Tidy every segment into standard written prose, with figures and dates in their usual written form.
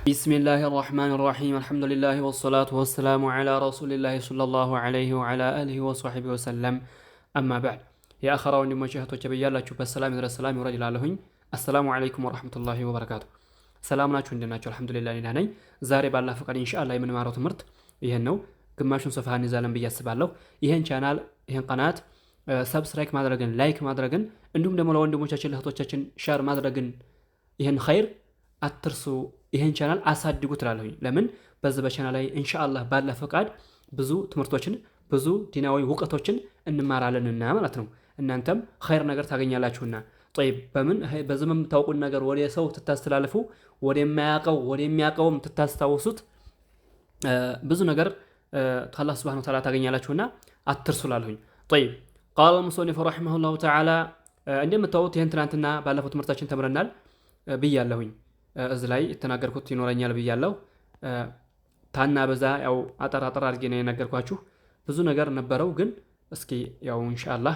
بسم الله الرحمن الرحيم الحمد لله والصلاة والسلام على رسول الله صلى الله عليه وعلى آله وصحبه وسلم أما بعد يا أخرى ونمجهة وجبيا شوف السلام إلى السلام ورجل عليهم السلام عليكم ورحمة الله وبركاته سلامنا عندنا الحمد لله لنا زاري بالله فقد إن شاء الله من مارو تمرت يهنو كماشون صفحة نزالا بياسبالله يهن channel يهن قناة سبسكرايب ማድረግን ላይክ ማድረግን እንዲሁም ደግሞ ለወንድሞቻችን ለእህቶቻችን ሼር ማድረግን ይሄን ኸይር አትርሱ። ይሄን ቻናል አሳድጉ ትላለሁኝ። ለምን በዚህ በቻናል ላይ ኢንሻአላህ ባለ ፈቃድ ብዙ ትምህርቶችን ብዙ ዲናዊ ዕውቀቶችን እንማራለንና ማለት ነው። እናንተም ኸይር ነገር ታገኛላችሁና طيب በዚህ የምታውቁት ነገር ወደ ሰው ትታስተላልፉ ወደ የሚያቀውም ትታስተዋውሱት ብዙ ነገር ከአላህ Subhanahu Wa Ta'ala ታገኛላችሁና አትርሱ ላለሁኝ። طيب قال المصنف رحمه الله تعالى እንደምታውቁት ይሄን ትናንትና ባለፈው ትምህርታችን ተምረናል ብያለሁኝ። እዚ ላይ የተናገርኩት ይኖረኛል ብያለሁ። ታና በዛ ያው አጠር አድርጌ ነው የነገርኳችሁ። ብዙ ነገር ነበረው ግን እስኪ ያው ኢንሻአላህ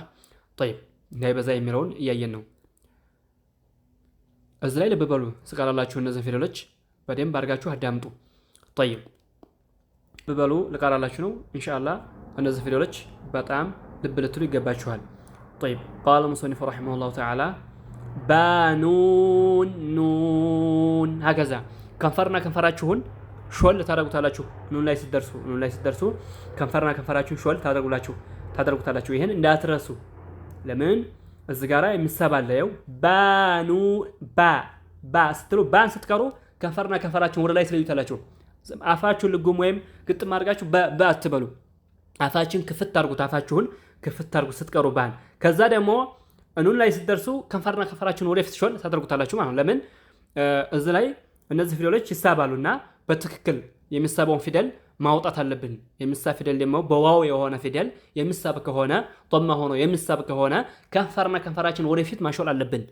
طيب እንዳይበዛ የሚለውን እያየን ነው። እዚ ላይ ልብ በሉ ስቃላላችሁ እነዚህ ፊደሎች በደንብ አድርጋችሁ አዳምጡ። طيب ልብ በሉ ልቃላላችሁ ነው ኢንሻአላህ እነዚህ ፊደሎች በጣም ልብ ልትሉ ይገባችኋል። طيب قال المصنف رحمه الله تعالى ባኑን ኑን هكذا ከንፈራችሁን ሾል ታደርጉታላችሁ። ኑን ላይ ስትደርሱ ከንፈራችሁን ሾል ታደርጉታላችሁ። ይሄን እንዳትረሱ። ለምን እዚህ ጋራ የሚሰባለው ባኑ ባ ስትሉ ባን ስትቀሩ ከንፈራችሁን ወደ ላይ ስለይታላችሁ። አፋችሁን ልጉም ወይም ግጥም አድርጋችሁ ባ አትበሉ። አፋችሁን ክፍት አድርጉት ስትቀሩ ባን። ከዛ ደግሞ ኑን ላይ ስትደርሱ ከንፈራችሁን ወደፊት ሾል ታደርጉታላችሁ ማለት ነው። ለምን እዚህ ላይ እነዚህ ፊደሎች ይሳባሉና በትክክል የሚሳበውን ፊደል ማውጣት አለብን። የሚሳብ ፊደል ደግሞ በዋው የሆነ ፊደል የሚሳብ ከሆነ ጦማ ሆኖ የሚሳብ ከሆነ ከንፈራችን ወደፊት ማሾል አለብን።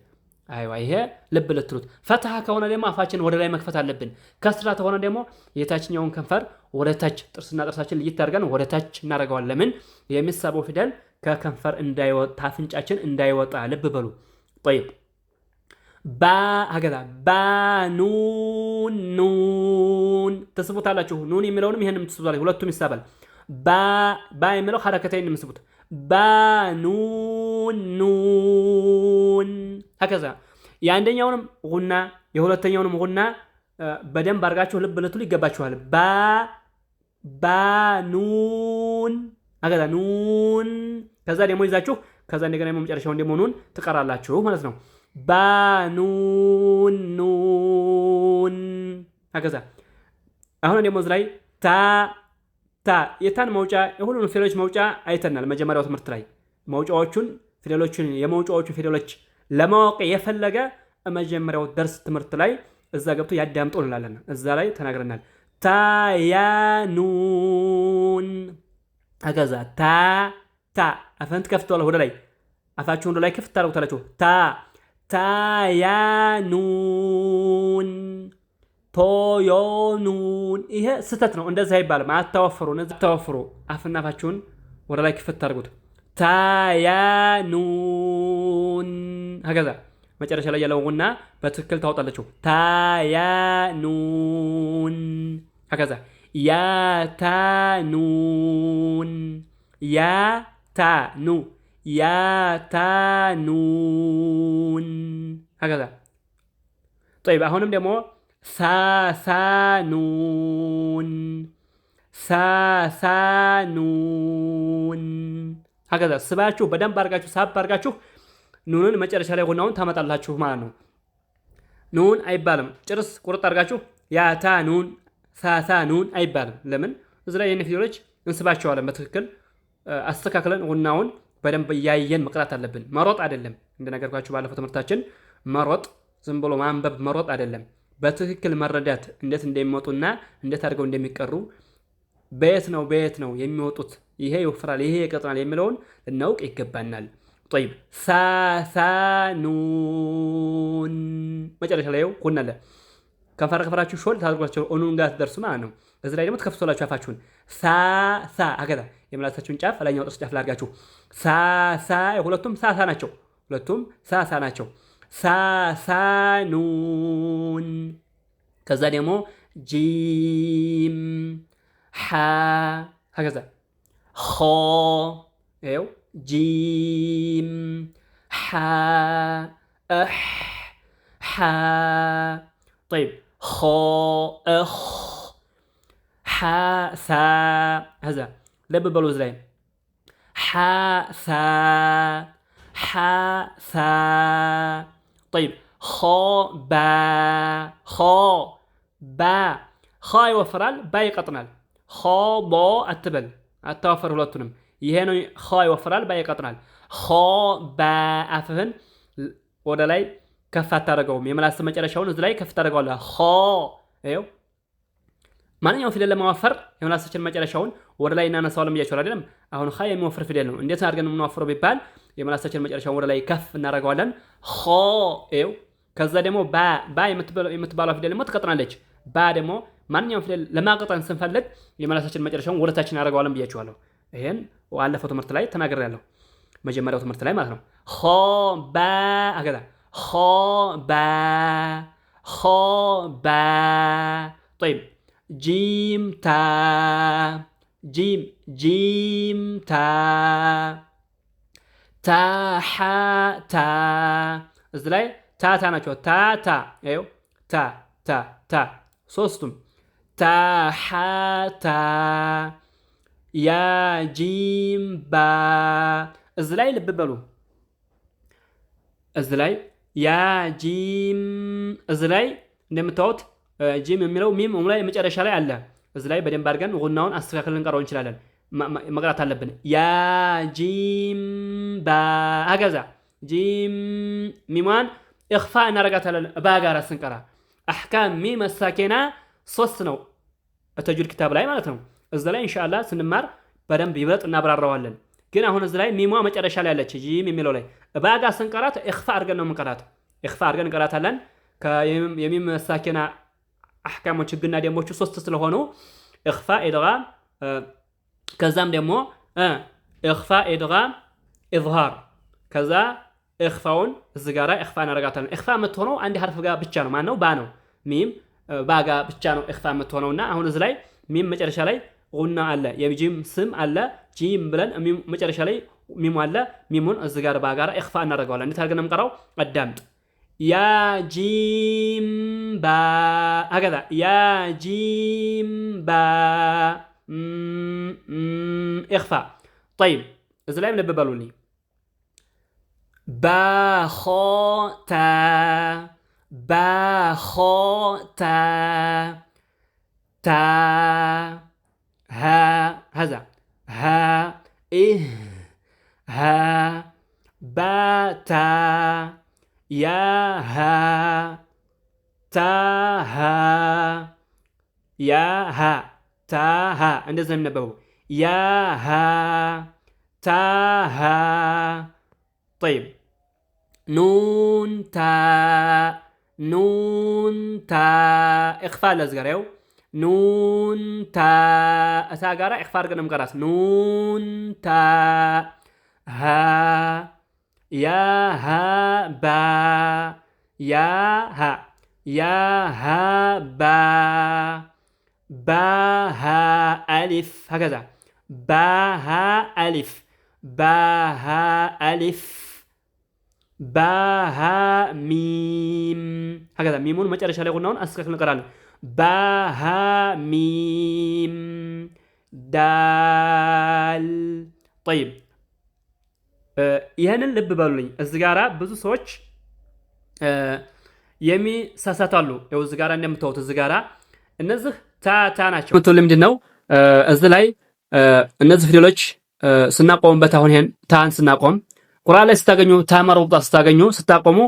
አይዋ ይሄ ልብ ልትሉት። ፈትሃ ከሆነ ደግሞ አፋችን ወደ ላይ መክፈት አለብን። ከስራ ከሆነ ደግሞ የታችኛውን ከንፈር ወደ ታች ጥርስና ጥርሳችን ልይት አድርገን ወደ ታች እናደርገዋለን። ለምን የሚሳበው ፊደል ከከንፈር እንዳይወጣ አፍንጫችን እንዳይወጣ ልብ በሉ። طيب هكذا ባኑን ኑን ተስቡታላችሁ። ኑን የሚለውንም ይሄንም ተስቡታላችሁ። ሁለቱም ይሳባል። ባ የሚለው ሐረከተይን የምትስቡት ባኑን ኑን هكذا የአንደኛውንም ጉና የሁለተኛውንም ጉና በደንብ አድርጋችሁ ልብ ልትሉ ይገባችኋል። ባኑን هكذا ኑን ከዛ ደግሞ ይዛችሁ ከዛ እንደገና መጨረሻውን ደግሞ ኑን ትቀራላችሁ ማለት ነው። ባኑን ኑን هكذا አሁን ደግሞ እዚህ ላይ ታ የታን መውጫ የሁሉንም ፊደሎች መውጫ አይተናል። መጀመሪያው ትምህርት ላይ የመውጫዎቹን ፊደሎች ለማወቅ የፈለገ መጀመሪያው ደርስ ትምህርት ላይ እዛ ገብቶ ያዳምጡ እንላለን። እዛ ላይ ተናግረናል። ታያኑን هكذا ታ አፈንት ከፍቷል ወደ ላይ አፋችሁን ወደ ላይ ክፍት ታደርጉታላችሁ። ታያኑን ቶዮኑን ይሄ ስህተት ነው። እንደዛ አይባልም። አታወፍሩ። አፍና አፋችሁን ወደ ላይ ክፍት ታደርጉት። ታያኑን هكذا መጨረሻ ላይ ያለውና በትክክል ታወጣላችሁ። ታያኑን هكذا ያታኑን ያታኑን هكذا طيب አሁንም ደግሞ ሳሳኑን هكذا ስባችሁ በደንብ አድርጋችሁ ሳብ አድርጋችሁ ኑንን መጨረሻ ላይ ጉናውን ታመጣላችሁ ማለት ነው። ኑን አይባልም። ጭርስ ቁርጥ አድርጋችሁ ያታኑን ሳሳኑን አይባልም። ለምን እዚህ ላይ የነ ፊደሎች እንስባቸዋለን። በትክክል አስተካክለን ጉናውን በደንብ ያያየን መቅራት አለብን። መሮጥ አይደለም። እንደነገርኳችሁ ባለፈው ትምህርታችን መሮጥ ዝም ብሎ ማንበብ መሮጥ አይደለም። በትክክል መረዳት እንዴት እንደሚወጡና እንዴት አድርገው እንደሚቀሩ በየት ነው የሚወጡት፣ ይሄ ይወፍራል ይሄ ይቀጥናል የሚለውን ልናውቅ ይገባናል። طيب ሳሳኑን መጨረሻ ላይ ጉና አለ። ከንፈራችሁ ሾል ታደርጓቸው ኦኑን ጋር ትደርሱ ማለት ነው። እዚህ ላይ ደግሞ ትከፍቶላችሁ አፋችሁን هكذا የምላሳችሁን ጫፍ ላይኛው ጥርስ ጫፍ ላይ አድርጋችሁ ሁለቱም ሳሳ ናቸው። ሳሳኑን ከዛ ደግሞ ጂም ሓ ሀከዛ ኾ ይኸው ጂም ሓ እሕ ሓ طيب ኾ እኽ ሓ ሳ هذا لب በሉ እዚህ ላይ ሓ ሳ ሓ ሳ طيب ኾ ባ ኾ ባ ኸ ይወፍራል ባ ይቀጥናል ኾ ቦ አትበል አታወፈር ሁለቱንም ይሄ ነው ኸ ይወፍራል ባ ይቀጥናል ኾ ባ አፍህን ወደ ላይ ከፍ አታደርገውም የምላስ መጨረሻውን እዚህ ላይ ከፍ ታደርገዋለህ ኸ ይኸው ማንኛውም ፊደል ለማወፈር የምላሳችን መጨረሻውን ወደ ላይ እናነሳዋለን ብያችኋል አይደለም አሁን ኸ የሚወፍር ፊደል ነው እንዴት አድርገን የምንወፍረው ቢባል የምላሳችን መጨረሻውን ወደ ላይ ከፍ እናደርገዋለን ኸ ይኸው ከዛ ደግሞ ባ የምትባለው ፊደል ደግሞ ትቀጥናለች ባ ደግሞ ማንኛውም ፊደል ለማቀጠን ስንፈልግ የምላሳችን መጨረሻውን ወደ ታች እናደርገዋለን ብያችኋለሁ ይሄን ባለፈው ትምህርት ላይ ተናግሬያለሁ መጀመሪያው ትምህርት ላይ ማለት ነው ኸ ባ አገዳ ኸ ባ ኸ ባ طيب ጂም ታ ጂም ታ ታ ሓ ታ እዚህ ላይ ታ ናቸው ታ ይኸው ታ ሶስቱም ታ ሓ ታ ያ ጂም ባ እዚህ ላይ ልብ በሉ እዚህ ላይ ያ ጂም እዚህ ላይ እንደምታዩት ጂም የሚለው ሚም ላይ መጨረሻ ላይ አለ እዚህ ላይ በደንብ አድርገን ጉናውን አስተካክለን እንቀራው እንችላለን መቅራት አለብን ያ ጂም ባ አገዛ ጂም ሚሟን እኽፋ እናረጋታለን ባጋራ ስንቀራ አህካም ሚም ሳኪና 3 ነው ተጅዊድ ኪታብ ላይ ማለት ነው እዚህ ላይ ኢንሻአላህ ስንማር በደንብ ይበልጥ እናብራራዋለን ግን አሁን እዚህ ላይ ሚሟ መጨረሻ ላይ አለች ጂም የሚለው ላይ ባጋ ስንቀራት እኽፋ አድርገን ነው የምንቀራት እኽፋ አድርገን እንቀራታለን ከሚም ሳኪና አህካሞች ህግና ደንቦቹ 3 ስለሆኑ እኽፋ ኢድጋም ከዛም ደግሞ እኽፋ ኢድጋም ኢዝሃር ከዛ እኽፋውን እዚህ ጋራ እኽፋ እናረጋታለን እኽፋ የምትሆነው አንድ ሐርፍ ጋር ብቻ ነው ማን ነው ባ ነው ሚም ባጋ ብቻ ነው እኽፋ የምትሆነውና አሁን እዚህ ላይ ሚም መጨረሻ ላይ ጉና አለ የጂም ስም አለ ጂም ብለን ሚም መጨረሻ ላይ ሚም አለ ሚሙን እዚህ ጋር ባጋራ እኽፋ እናረጋዋለን እንዴት አድርገን እንቀራው አዳምጥ ያ ጂም ባ هكذا ያ ጂም ባ اخفاء طيب እዚህ ላይ ልብ በሉልኝ ባ ኸ ታ ባ ኸ ታ ታ ها هذا ها إيه ها با تا يا ها تا ها يا ها تا ها እንደዚህ ነው يا ها تا ها طيب نون تا نون تا اخفاء لازغريو نون تا اساغارا اخفاء አድርገን መቀራት نون تا ها يا ها با يا ها يا ها با با ها الف هكذا با ها الف با ها الف با ها ميم هكذا ميمون መጨረሻ ላይ ሆነውን አስተካክለን እንቀራለን با ها ميم دال طيب ይሄንን ልብ በሉልኝ እዚህ ጋራ ብዙ ሰዎች የሚሳሳታሉ ያው እዚህ ጋራ እንደምታዩት እዚህ ጋራ እነዚህ ታ ናቸው ምንድነው እዚህ ላይ እነዚህ ፊደሎች ስናቆምበት አሁን ይሄን ታን ስናቆም ቁርአን ላይ ስታገኙ ታ መርቡጣ ስታቆሙ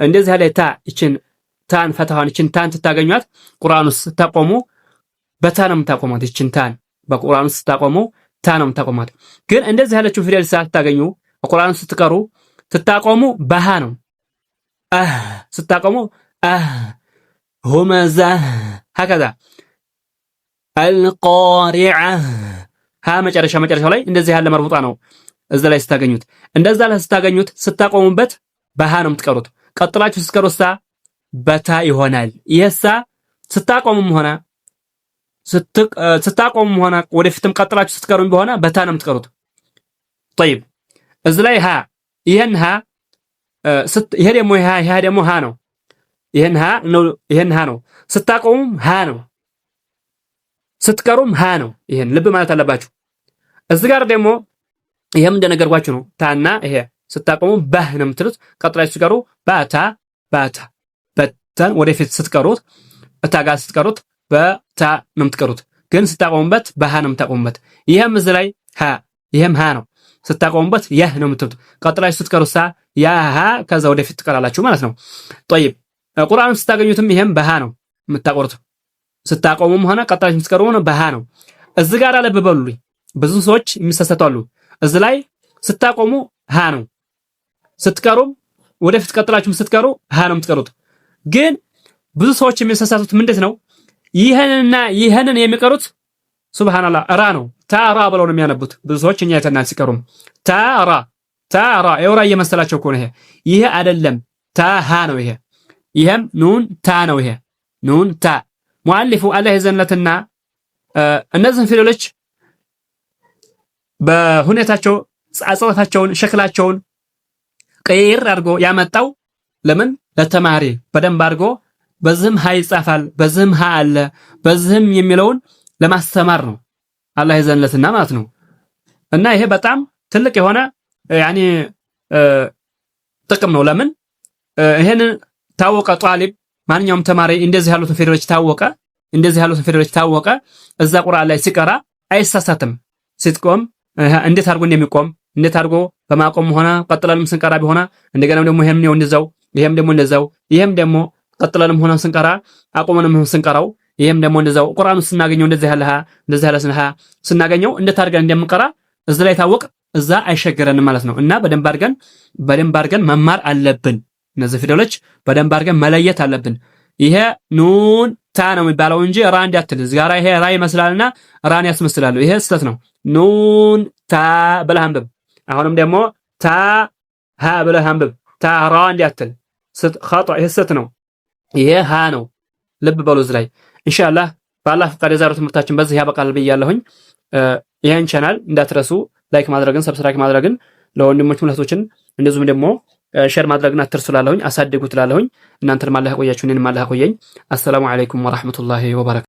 እንደዚህ ያለ ታ እቺን ታን ፈታሃን እቺን ታን ትታገኙት ቁርአን ውስጥ ስታቆሙ በታ ነው የምታቆሙት እቺን ታን በቁርአን ውስጥ ስታቆሙ ታ ነው የምታቆሙት ግን እንደዚህ ያለችው ፊደል ስታገኙ በቁርአን ውስጥ ስትቀሩ ትታቆሙ በሃ ነው ስታቆሙ همزة هكذا القارعة ها መጨረሻ ላይ እንደዚህ ያለ መርቡጣ ነው እዛ ላይ ስታገኙት እንደዛ ላይ ስታገኙት ስታቆሙበት በሃ ነው የምትቀሩት ቀጥላችሁ ስትቀሩሳ በታ ይሆናል ይሄሳ ስታቆሙም ሆነ ወደፊትም ቀጥላችሁ ስትቀሩም በሆነ በታ ነው የምትቀሩት። طيب እዚህ ላይ ሀ ይሄን ሀ ይሄ ደግሞ ሀ ነው። ይሄን ሀ ነው። ስታቆሙም ሀ ነው፣ ስትቀሩም ሀ ነው። ይሄን ልብ ማለት አለባችሁ። እዚህ ጋር ደግሞ ይሄም እንደነገርኳችሁ ነው። ታና ይሄ ስታቆሙ ባህ ነው የምትሉት። ቀጥላችሁ ስትቀሩ ባታ በታን ወደፊት ስትቀሩት እታ ጋር ስትቀሩት በታ ነው የምትቀሩት። ግን ስታቆሙበት ባህ ነው የምታቆሙበት። ይሄም እዚህ ላይ ሀ ይሄም ሀ ነው። ስታቆሙበት ያህ ነው የምትሉት። ቀጥላችሁ ስትቀሩት ያ ሀ ከዛ ወደፊት ትቀራላችሁ ማለት ነው። طيب ቁርአን ስታገኙትም ይሄም በሃ ነው የምታቆሩት። ስታቆሙም ሆነ ቀጥላችሁ ስትቀሩ ነው በሃ ነው። እዚህ ጋር ልብ በሉልኝ። ብዙ ሰዎች የሚሳሳቱ አሉ። እዚህ ላይ ስታቆሙ ሃ ነው፣ ስትቀሩም ወደፊት ቀጥላችሁ ስትቀሩ ሃ ነው የምትቀሩት። ግን ብዙ ሰዎች የሚሳሳቱት ምንድን ነው? ይሄንን የሚቀሩት ሱብሃንአላህ ራ ነው። ታራ ብለው ነው የሚያነቡት ብዙ ሰዎች። እኛ የተናል ሲቀሩም ታራ ኤውራ እየመሰላቸው እኮ ነው። ይሄ አይደለም፣ ታሃ ነው ይሄ። ይሄም ኑን ታ ነው። ይሄ ኑን ታ ሙአሊፉ አላህ ይዘንለትና እነዚህን ፊደሎች በሁኔታቸው አጽዋታቸውን ሸክላቸውን ቀይር አድርጎ ያመጣው ለምን ለተማሪ በደንብ አድርጎ በዚህም ሀ ይጻፋል፣ በዚህም ሀ አለ፣ በዚህም የሚለውን ለማስተማር ነው አላህ ይዘንለትና ማለት ነው። እና ይሄ በጣም ትልቅ የሆነ ያኒ ጥቅም ነው። ለምን ይሄንን ታወቀ ጧሊብ ማንኛውም ተማሪ እንደዚህ ያሉትን ፊደሎች ታወቀ እዛ ቁርአን ላይ ሲቀራ አይሳሳትም። ስትቆም እንዴት አድርጎ እንደሚቆም እንዴት አድርጎ በማቆም ሆነ ቀጥለንም ስንቀራ ቢሆነ እንደገና ደግሞ ይሄም ነው እንደዛው፣ ይሄም ደግሞ እንደዛው፣ ይሄም ደግሞ ቀጥለንም ሆነ ስንቀራ አቆመንም ስንቀራው ይሄም ደግሞ እንደዛው ቁርአን ውስጥ ስናገኘው እንደዚህ ያለ ስናገኘው እንዴት አድርገን እንደምንቀራ እዛ ላይ ታወቀ እዛ አይሸገረንም ማለት ነው። እና በደንብ አድርገን መማር አለብን። እነዚህ ፊደሎች በደንብ አድርገን መለየት አለብን። ይሄ ኑን ታ ነው የሚባለው እንጂ ራ እንዳትል። እዚህ ጋር ይሄ ራ ይመስላልና ራን ያስመስላሉ። ይሄ ስህተት ነው። ኑን ታ ብለህ አንብብ። አሁንም ደግሞ ታ ሀ ብለህ አንብብ። ታ ራ እንዳትል። ኸጣ ይሄ ስህተት ነው። ይሄ ሀ ነው። ልብ በሉ እዚህ ላይ ኢንሻአላህ። በአላህ ፈቃድ የዛሬው ትምህርታችን በዚህ ያበቃል ብያለሁኝ። ይሄን ቻናል እንዳትረሱ ላይክ ማድረግን ሰብስክራይብ ማድረግን ለወንድሞች እህቶችን እንደዚሁም ደግሞ ሼር ማድረግን አትርሱላለሁኝ። አሳድጉት ላለሁኝ። እናንተንም አላህ ያቆያችሁ፣ እኔንም አላህ ያቆየኝ። አሰላሙ አለይኩም ወራህመቱላሂ ወበረካቱ።